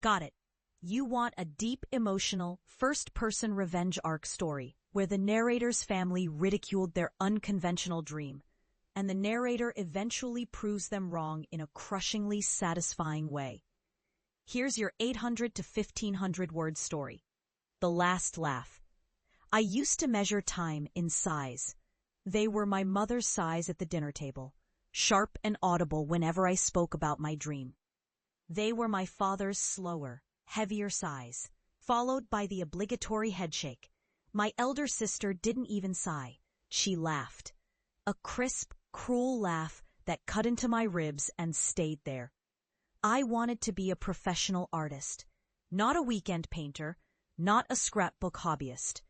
Got it. You want a deep, emotional, first-person revenge arc story where the narrator's family ridiculed their unconventional dream, and the narrator eventually proves them wrong in a crushingly satisfying way. Here's your 800 to 1,500 word story. The Last Laugh. I used to measure time in sighs. They were my mother's sighs at the dinner table, sharp and audible whenever I spoke about my dream. They were my father's slower, heavier sighs, followed by the obligatory headshake. My elder sister didn't even sigh. She laughed. A crisp, cruel laugh that cut into my ribs and stayed there. I wanted to be a professional artist, not a weekend painter, not a scrapbook hobbyist.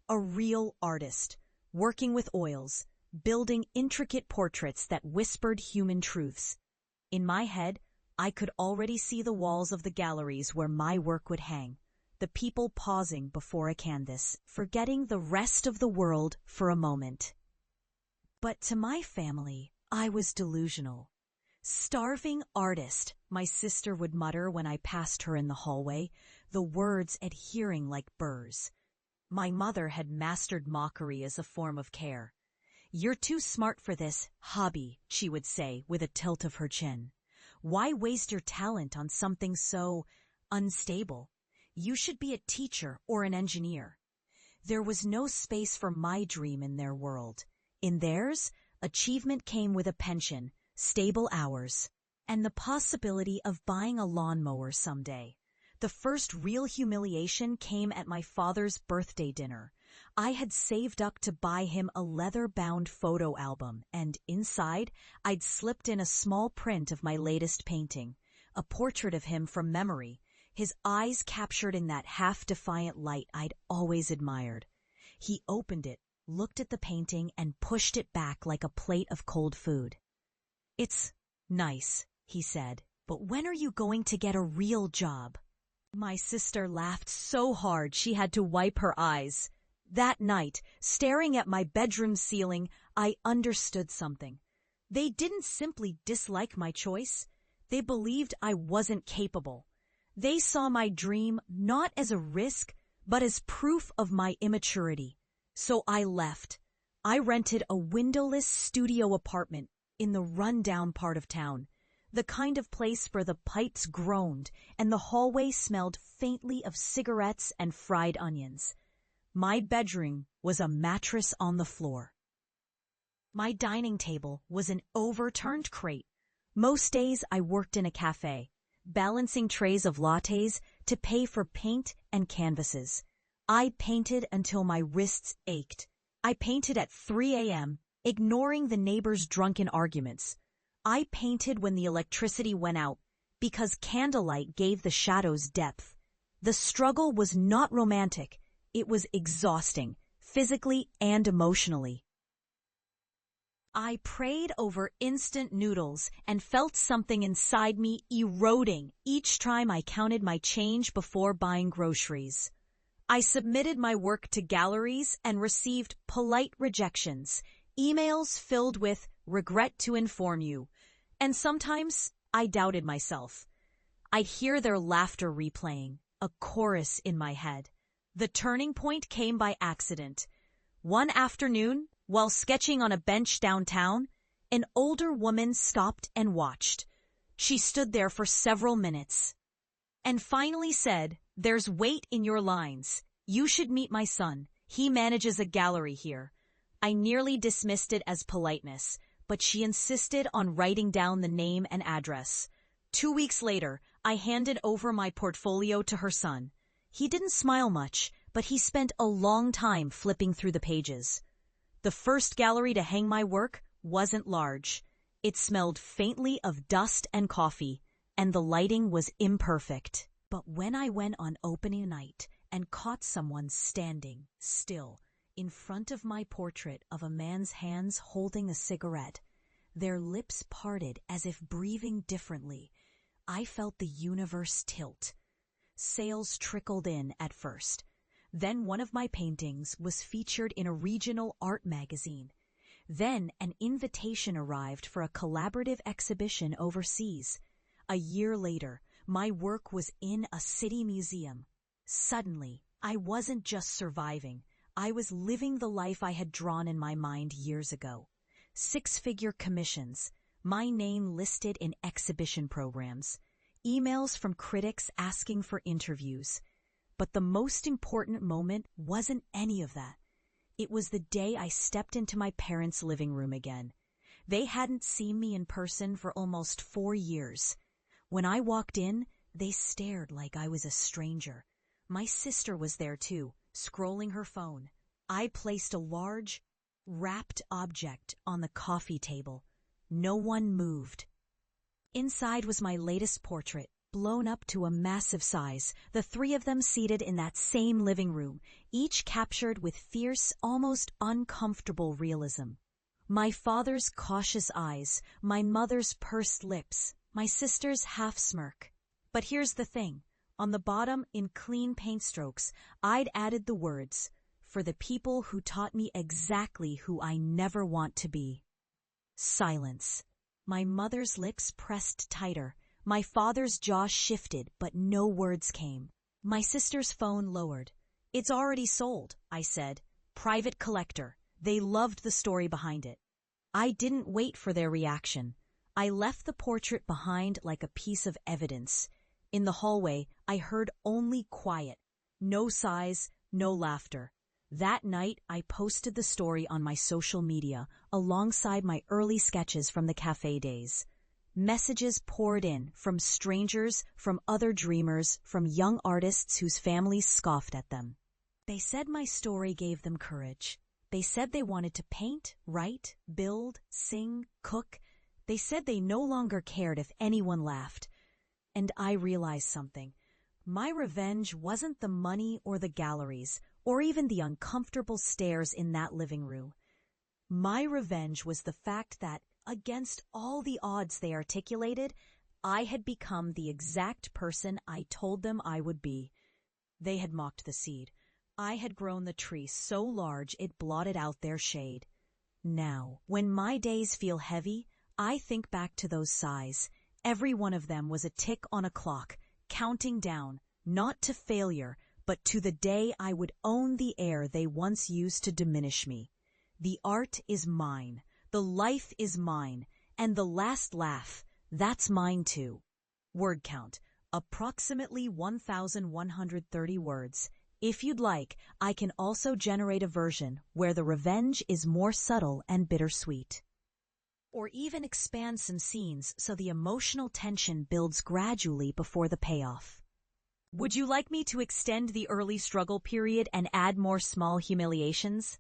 A real artist, working with oils, building intricate portraits that whispered human truths. In my head, I could already see the walls of the galleries where my work would hang, the people pausing before a canvas, forgetting the rest of the world for a moment. But to my family, I was delusional. Starving artist, my sister would mutter when I passed her in the hallway, the words adhering like burrs. My mother had mastered mockery as a form of care. "You're too smart for this hobby," she would say with a tilt of her chin. "Why waste your talent on something so unstable? You should be a teacher or an engineer." There was no space for my dream in their world. In theirs, achievement came with a pension, stable hours, and the possibility of buying a lawnmower someday. The first real humiliation came at my father's birthday dinner. I had saved up to buy him a leather-bound photo album, and inside, I'd slipped in a small print of my latest painting, a portrait of him from memory, his eyes captured in that half-defiant light I'd always admired. He opened it, looked at the painting, and pushed it back like a plate of cold food. "It's nice," he said, "but when are you going to get a real job?" My sister laughed so hard she had to wipe her eyes. That night, staring at my bedroom ceiling, I understood something. They didn't simply dislike my choice. They believed I wasn't capable. They saw my dream not as a risk, but as proof of my immaturity. So I left. I rented a windowless studio apartment in the rundown part of town, the kind of place where the pipes groaned and the hallway smelled faintly of cigarettes and fried onions. My bedroom was a mattress on the floor. My dining table was an overturned crate. Most days I worked in a café, balancing trays of lattes to pay for paint and canvases. I painted until my wrists ached. I painted at 3 a.m., ignoring the neighbors' drunken arguments. I painted when the electricity went out because candlelight gave the shadows depth. The struggle was not romantic. It was exhausting, physically and emotionally. I prayed over instant noodles and felt something inside me eroding each time I counted my change before buying groceries. I submitted my work to galleries and received polite rejections, emails filled with "regret to inform you," and sometimes I doubted myself. I'd hear their laughter replaying, a chorus in my head. The turning point came by accident. One afternoon, while sketching on a bench downtown, an older woman stopped and watched. She stood there for several minutes and finally said, "There's weight in your lines. You should meet my son. He manages a gallery here." I nearly dismissed it as politeness, but she insisted on writing down the name and address. 2 weeks later, I handed over my portfolio to her son. He didn't smile much, but he spent a long time flipping through the pages. The first gallery to hang my work wasn't large. It smelled faintly of dust and coffee, and the lighting was imperfect. But when I went on opening night and caught someone standing still in front of my portrait of a man's hands holding a cigarette, their lips parted as if breathing differently, I felt the universe tilt. Sales trickled in at first. Then one of my paintings was featured in a regional art magazine. Then an invitation arrived for a collaborative exhibition overseas. A year later, My work was in a city museum. Suddenly, I wasn't just surviving. I was living the life I had drawn in my mind years ago. Six-figure commissions, my name listed in exhibition programs, emails from critics asking for interviews. But the most important moment wasn't any of that. It was the day I stepped into my parents' living room again. They hadn't seen me in person for almost 4 years. When I walked in, they stared like I was a stranger. My sister was there too, scrolling her phone. I placed a large, wrapped object on the coffee table. No one moved. Inside was my latest portrait, blown up to a massive size, the three of them seated in that same living room, each captured with fierce, almost uncomfortable realism. My father's cautious eyes, my mother's pursed lips, my sister's half smirk. But here's the thing. On the bottom, in clean paint strokes, I'd added the words, "For the people who taught me exactly who I never want to be." Silence. My mother's lips pressed tighter. My father's jaw shifted, but no words came. My sister's phone lowered. "It's already sold," I said. "Private collector." They loved the story behind it. I didn't wait for their reaction. I left the portrait behind like a piece of evidence. In the hallway, I heard only quiet. No sighs, no laughter. That night, I posted the story on my social media alongside my early sketches from the café days. Messages poured in from strangers, from other dreamers, from young artists whose families scoffed at them. They said my story gave them courage. They said they wanted to paint, write, build, sing, cook. They said they no longer cared if anyone laughed. And I realized something. My revenge wasn't the money or the galleries, or even the uncomfortable stares in that living room. My revenge was the fact that, against all the odds they articulated, I had become the exact person I told them I would be. They had mocked the seed. I had grown the tree so large it blotted out their shade. Now, when my days feel heavy, I think back to those sighs. Every one of them was a tick on a clock, counting down, not to failure, but to the day I would own the air they once used to diminish me. The art is mine, the life is mine, and the last laugh, that's mine too. Word count, approximately 1,130 words. If you'd like, I can also generate a version where the revenge is more subtle and bittersweet. Or even expand some scenes so the emotional tension builds gradually before the payoff. Would you like me to extend the early struggle period and add more small humiliations?